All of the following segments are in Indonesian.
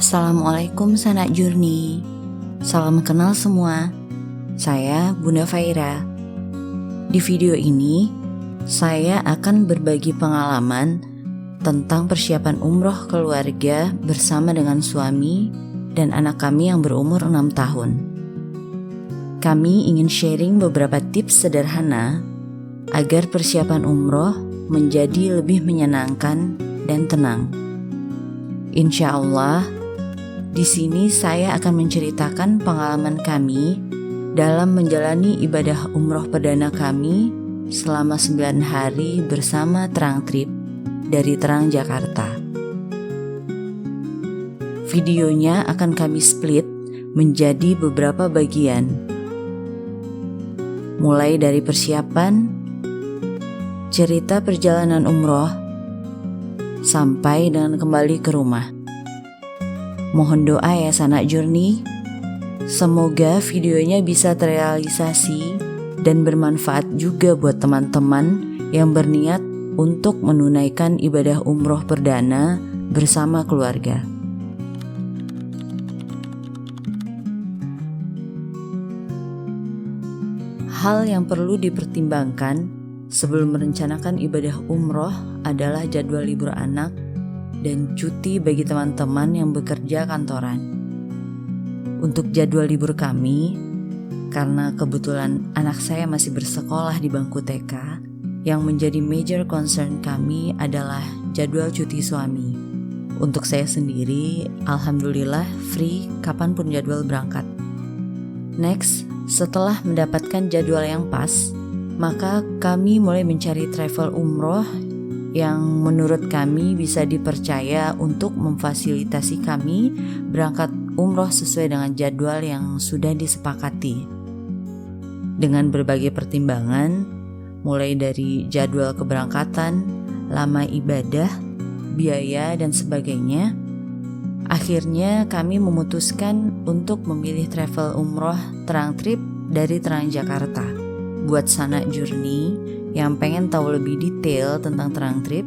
Assalamualaikum sanak Journey. Salam kenal semua. Saya Bunda Faira. Di video ini saya akan berbagi pengalaman tentang persiapan umroh keluarga bersama dengan suami dan anak kami yang berumur 6 tahun. Kami ingin sharing beberapa tips sederhana agar persiapan umroh menjadi lebih menyenangkan dan tenang. Insya Allah, di sini saya akan menceritakan pengalaman kami dalam menjalani ibadah umroh perdana kami selama 9 hari bersama Terang Trip dari Terang Jakarta. Videonya akan kami split menjadi beberapa bagian, mulai dari persiapan, cerita perjalanan umroh, sampai dengan kembali ke rumah. Mohon doa ya sanak Journey, semoga videonya bisa terrealisasi dan bermanfaat juga buat teman-teman yang berniat untuk menunaikan ibadah umroh perdana bersama keluarga. Hal yang perlu dipertimbangkan sebelum merencanakan ibadah umroh adalah jadwal libur anak dan cuti bagi teman-teman yang bekerja kantoran. Untuk jadwal libur kami, karena kebetulan anak saya masih bersekolah di bangku TK, yang menjadi major concern kami adalah jadwal cuti suami. Untuk saya sendiri, alhamdulillah free kapanpun jadwal berangkat. Next, setelah mendapatkan jadwal yang pas, maka kami mulai mencari travel umroh yang menurut kami bisa dipercaya untuk memfasilitasi kami berangkat umroh sesuai dengan jadwal yang sudah disepakati. Dengan berbagai pertimbangan, mulai dari jadwal keberangkatan, lama ibadah, biaya, dan sebagainya, akhirnya kami memutuskan untuk memilih travel umroh Terang Trip dari Terang Jakarta. Buat sanak Journey yang pengen tahu lebih detail tentang Terang Trip,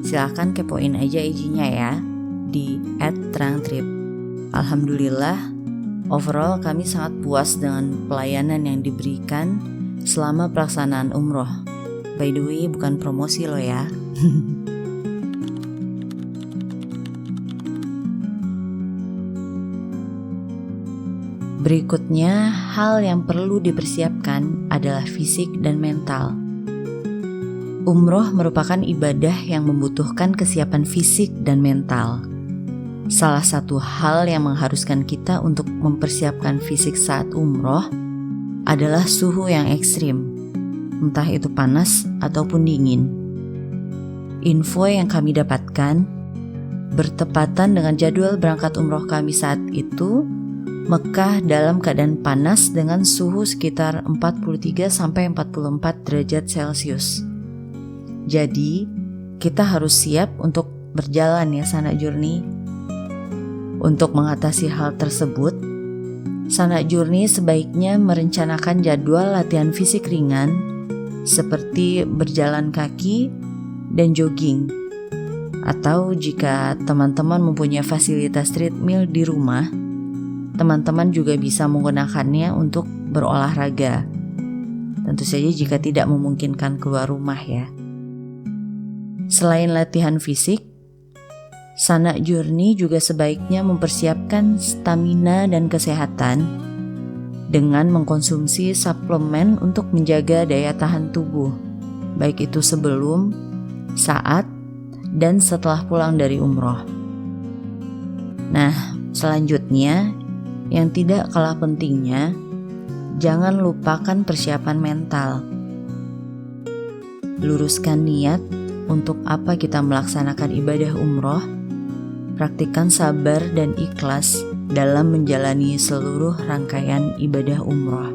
silahkan kepoin aja IG-nya ya di @terangtrip. Alhamdulillah, overall kami sangat puas dengan pelayanan yang diberikan selama pelaksanaan umroh. By the way, bukan promosi loh ya. Berikutnya, hal yang perlu dipersiapkan adalah fisik dan mental. Umroh merupakan ibadah yang membutuhkan kesiapan fisik dan mental. Salah satu hal yang mengharuskan kita untuk mempersiapkan fisik saat umroh adalah suhu yang ekstrim, entah itu panas ataupun dingin. Info yang kami dapatkan bertepatan dengan jadwal berangkat umroh kami saat itu, Mekah dalam keadaan panas dengan suhu sekitar 43-44 derajat Celcius. Jadi, kita harus siap untuk berjalan ya sanak Journey. Untuk mengatasi hal tersebut, sanak Journey sebaiknya merencanakan jadwal latihan fisik ringan seperti berjalan kaki dan jogging. Atau jika teman-teman mempunyai fasilitas treadmill di rumah, teman-teman juga bisa menggunakannya untuk berolahraga. Tentu saja jika tidak memungkinkan keluar rumah ya. Selain latihan fisik, sanak Journey juga sebaiknya mempersiapkan stamina dan kesehatan dengan mengkonsumsi suplemen untuk menjaga daya tahan tubuh, baik itu sebelum, saat, dan setelah pulang dari umroh. Nah, selanjutnya, yang tidak kalah pentingnya, jangan lupakan persiapan mental. Luruskan niat untuk apa kita melaksanakan ibadah umroh, praktikkan sabar dan ikhlas dalam menjalani seluruh rangkaian ibadah umroh.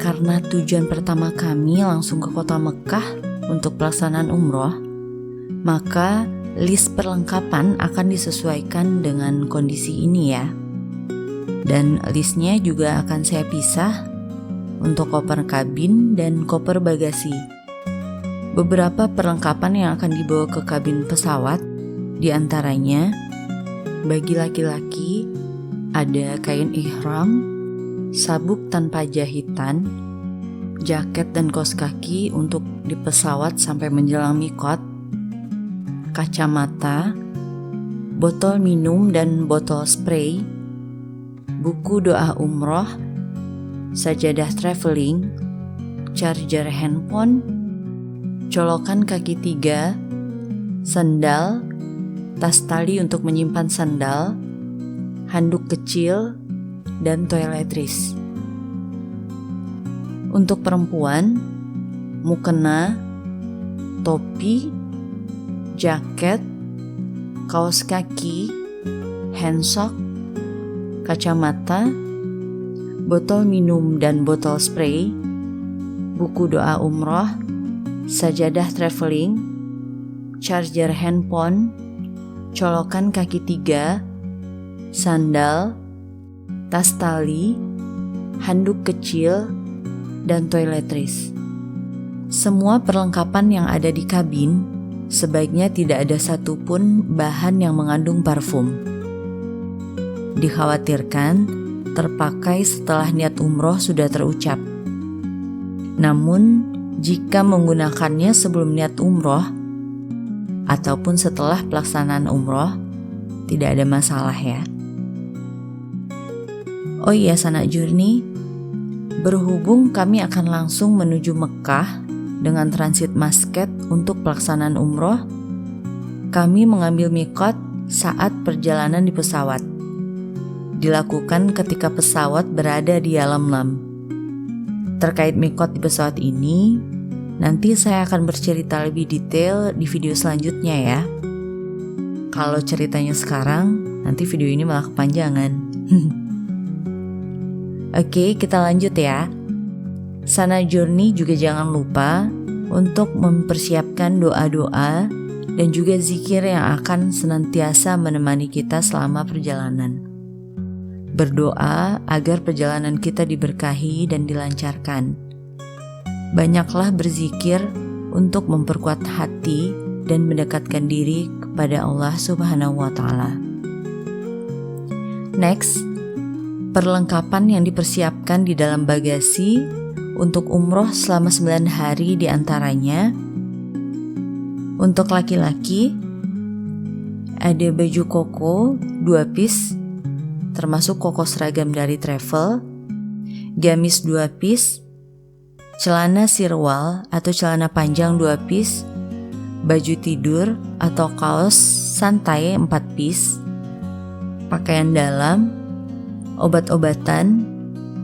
Karena tujuan pertama kami langsung ke kota Mekah untuk pelaksanaan umroh, maka list perlengkapan akan disesuaikan dengan kondisi ini ya. Dan listnya juga akan saya pisah untuk koper kabin dan koper bagasi. Beberapa perlengkapan yang akan dibawa ke kabin pesawat, diantaranya bagi laki-laki ada kain ihram, sabuk tanpa jahitan, jaket dan kaos kaki untuk di pesawat sampai menjelang mikot, kacamata, botol minum dan botol spray, buku doa umroh, sajadah traveling, charger handphone, colokan kaki 3, sandal, tas tali untuk menyimpan sandal, handuk kecil, dan toiletries. Untuk perempuan, mukena, topi, jaket, kaos kaki, handsock, kacamata, botol minum dan botol spray, buku doa umroh, sajadah traveling, charger handphone, colokan kaki 3, sandal, tas tali, handuk kecil, dan toiletries. Semua perlengkapan yang ada di kabin sebaiknya tidak ada satupun bahan yang mengandung parfum. Dikhawatirkan terpakai setelah niat umroh sudah terucap. Namun, jika menggunakannya sebelum niat umroh ataupun setelah pelaksanaan umroh, tidak ada masalah ya. Oh iya sanak journey, berhubung kami akan langsung menuju Mekah dengan transit Maskat untuk pelaksanaan umroh, kami mengambil mikot saat perjalanan di pesawat. Dilakukan ketika pesawat berada di Yalamlam. Terkait mikot di pesawat ini, nanti saya akan bercerita lebih detail di video selanjutnya ya. Kalau ceritanya sekarang, nanti video ini malah kepanjangan. Oke, kita lanjut ya. Sana Journey juga jangan lupa untuk mempersiapkan doa-doa dan juga zikir yang akan senantiasa menemani kita selama perjalanan. Berdoa agar perjalanan kita diberkahi dan dilancarkan. Banyaklah berzikir untuk memperkuat hati dan mendekatkan diri kepada Allah Subhanahu wa Ta'ala. Next, perlengkapan yang dipersiapkan di dalam bagasi untuk umroh selama 9 hari diantaranya, untuk laki-laki ada baju koko 2 piece termasuk koko seragam dari travel, gamis 2 piece, celana sirwal atau celana panjang 2 piece, baju tidur atau kaos santai 4 piece, pakaian dalam, obat-obatan,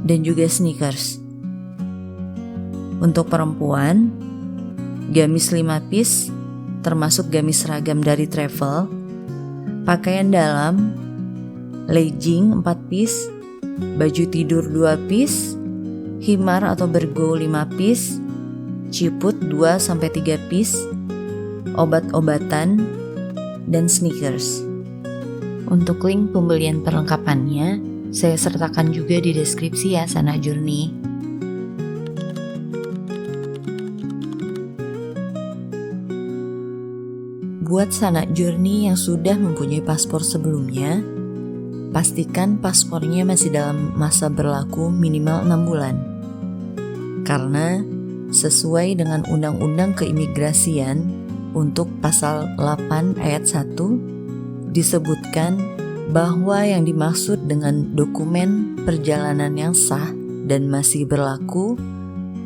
dan juga sneakers. Untuk perempuan, gamis 5 piece termasuk gamis seragam dari travel, pakaian dalam, legging 4 piece, baju tidur 2 piece, himar atau bergo 5 piece, ciput 2-3 piece, obat-obatan, dan sneakers. Untuk link pembelian perlengkapannya saya sertakan juga di deskripsi ya Sana Journey. Buat Sana Journey yang sudah mempunyai paspor sebelumnya, pastikan paspornya masih dalam masa berlaku minimal 6 bulan. Karena sesuai dengan Undang-Undang Keimigrasian untuk pasal 8 ayat 1 disebutkan bahwa yang dimaksud dengan dokumen perjalanan yang sah dan masih berlaku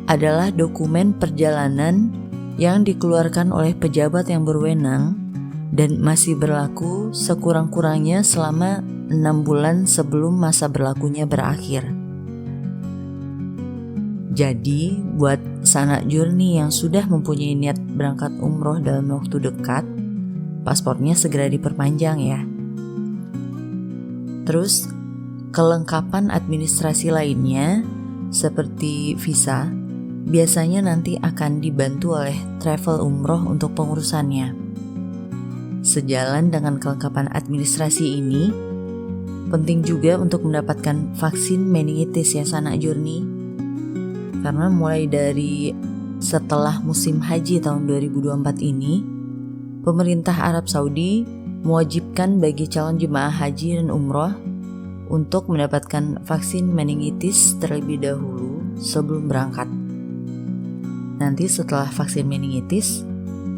adalah dokumen perjalanan yang dikeluarkan oleh pejabat yang berwenang dan masih berlaku sekurang-kurangnya selama 6 bulan sebelum masa berlakunya berakhir. Jadi, buat Sana Journey yang sudah mempunyai niat berangkat umroh dalam waktu dekat, paspornya segera diperpanjang ya. Terus, kelengkapan administrasi lainnya seperti visa biasanya nanti akan dibantu oleh travel umroh untuk pengurusannya. Sejalan dengan kelengkapan administrasi ini, penting juga untuk mendapatkan vaksin meningitis ya Sana Journey. Karena mulai dari setelah musim haji tahun 2024 ini, pemerintah Arab Saudi mewajibkan bagi calon jemaah haji dan umroh untuk mendapatkan vaksin meningitis terlebih dahulu sebelum berangkat. Nanti setelah vaksin meningitis,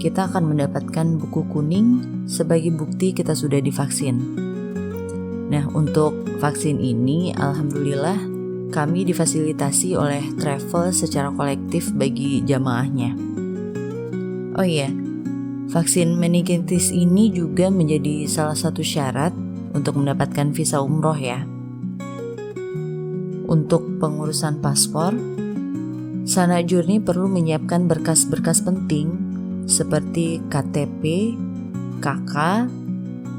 kita akan mendapatkan buku kuning sebagai bukti kita sudah divaksin. Nah, untuk vaksin ini alhamdulillah kami difasilitasi oleh travel secara kolektif bagi jamaahnya. Oh iya, vaksin meningitis ini juga menjadi salah satu syarat untuk mendapatkan visa umroh ya. Untuk pengurusan paspor, Sana Journey perlu menyiapkan berkas-berkas penting seperti KTP, KK,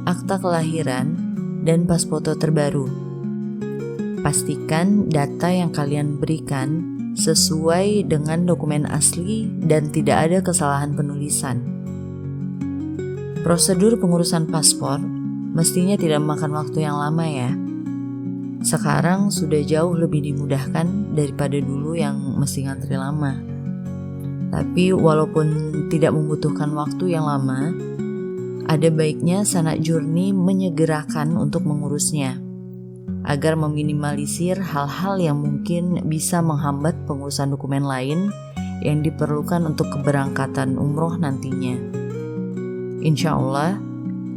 akta kelahiran, dan pas foto terbaru. Pastikan data yang kalian berikan sesuai dengan dokumen asli dan tidak ada kesalahan penulisan. Prosedur pengurusan paspor mestinya tidak memakan waktu yang lama ya. Sekarang sudah jauh lebih dimudahkan daripada dulu yang mesti ngantri lama. Tapi walaupun tidak membutuhkan waktu yang lama, ada baiknya Sana Journey menyegerakan untuk mengurusnya, agar meminimalisir hal-hal yang mungkin bisa menghambat pengurusan dokumen lain yang diperlukan untuk keberangkatan umroh nantinya. Insya Allah,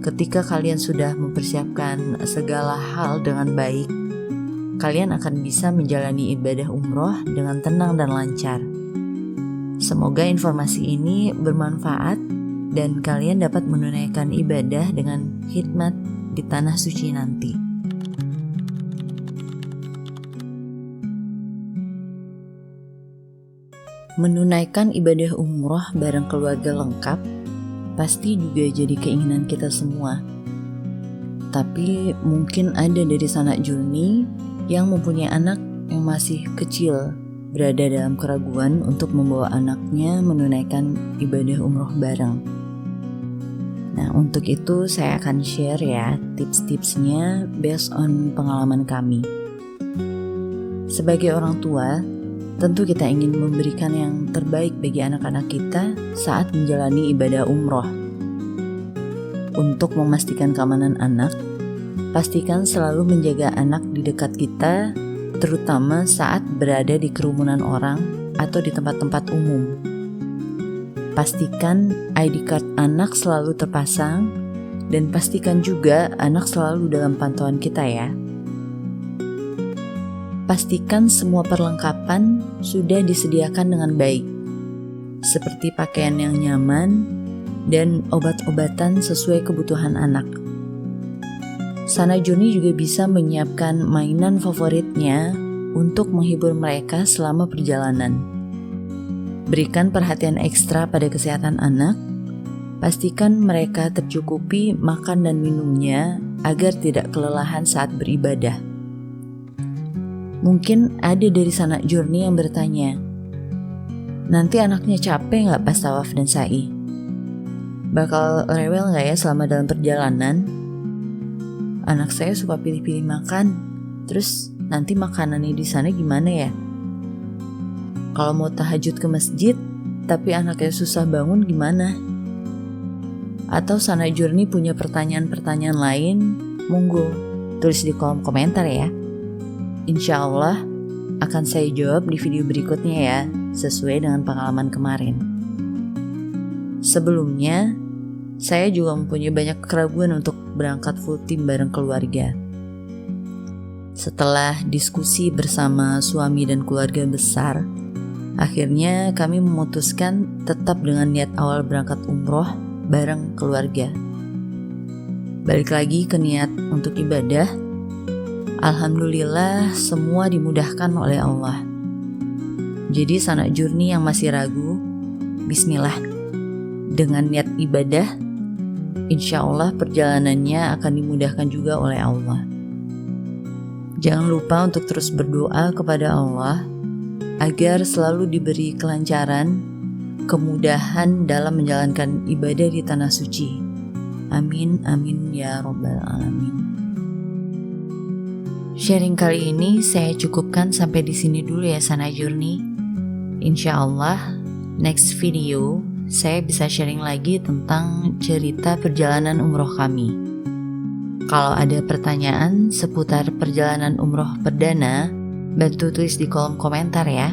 ketika kalian sudah mempersiapkan segala hal dengan baik, kalian akan bisa menjalani ibadah umroh dengan tenang dan lancar. Semoga informasi ini bermanfaat dan kalian dapat menunaikan ibadah dengan khidmat di tanah suci nanti. Menunaikan ibadah umroh bareng keluarga lengkap pasti juga jadi keinginan kita semua. Tapi mungkin ada dari Sana Journey yang mempunyai anak yang masih kecil berada dalam keraguan untuk membawa anaknya menunaikan ibadah umroh bareng. Nah, untuk itu saya akan share ya tips-tipsnya based on pengalaman kami. Sebagai orang tua, tentu kita ingin memberikan yang terbaik bagi anak-anak kita saat menjalani ibadah umroh. Untuk memastikan keamanan anak, pastikan selalu menjaga anak di dekat kita, terutama saat berada di kerumunan orang atau di tempat-tempat umum. Pastikan ID card anak selalu terpasang dan pastikan juga anak selalu dalam pantauan kita ya. Pastikan semua perlengkapan sudah disediakan dengan baik, seperti pakaian yang nyaman dan obat-obatan sesuai kebutuhan anak. Sana Journey juga bisa menyiapkan mainan favoritnya untuk menghibur mereka selama perjalanan. Berikan perhatian ekstra pada kesehatan anak, pastikan mereka tercukupi makan dan minumnya agar tidak kelelahan saat beribadah. Mungkin ada dari Sana Journey yang bertanya, nanti anaknya capek gak pas tawaf dan sa'i? Bakal rewel gak ya selama dalam perjalanan? Anak saya suka pilih-pilih makan, terus nanti makanannya di sana gimana ya? Kalau mau tahajud ke masjid, tapi anaknya susah bangun gimana? Atau Sana Journey punya pertanyaan-pertanyaan lain? Monggo, tulis di kolom komentar ya. Insya Allah akan saya jawab di video berikutnya ya, sesuai dengan pengalaman kemarin. Sebelumnya, saya juga mempunyai banyak keraguan untuk berangkat full tim bareng keluarga. Setelah diskusi bersama suami dan keluarga besar, akhirnya kami memutuskan tetap dengan niat awal berangkat umroh bareng keluarga. Balik lagi ke niat untuk ibadah, alhamdulillah semua dimudahkan oleh Allah. Jadi Sana Journey yang masih ragu, bismillah. Dengan niat ibadah, insya Allah perjalanannya akan dimudahkan juga oleh Allah. Jangan lupa untuk terus berdoa kepada Allah agar selalu diberi kelancaran, kemudahan dalam menjalankan ibadah di tanah suci. Amin, amin ya Rabbal Alamin. Sharing kali ini saya cukupkan sampai di sini dulu ya Sana Journey. Insya Allah next video saya bisa sharing lagi tentang cerita perjalanan umroh kami. Kalau ada pertanyaan seputar perjalanan umroh perdana, bantu tulis di kolom komentar ya.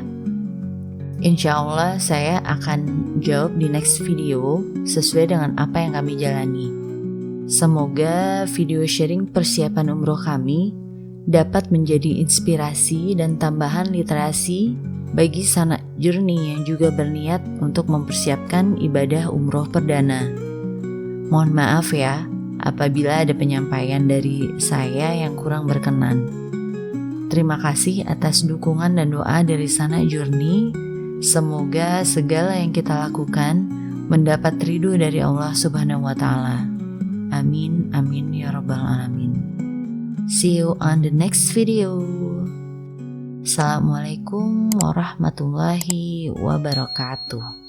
Insya Allah saya akan jawab di next video sesuai dengan apa yang kami jalani. Semoga video sharing persiapan umroh kami dapat menjadi inspirasi dan tambahan literasi bagi sanak journey yang juga berniat untuk mempersiapkan ibadah umroh perdana. Mohon maaf ya apabila ada penyampaian dari saya yang kurang berkenan. Terima kasih atas dukungan dan doa dari sanak journey. Semoga segala yang kita lakukan mendapat ridho dari Allah Subhanahu wa Ta'ala. Amin, amin ya Rabbal Alamin. See you on the next video. Assalamualaikum warahmatullahi wabarakatuh.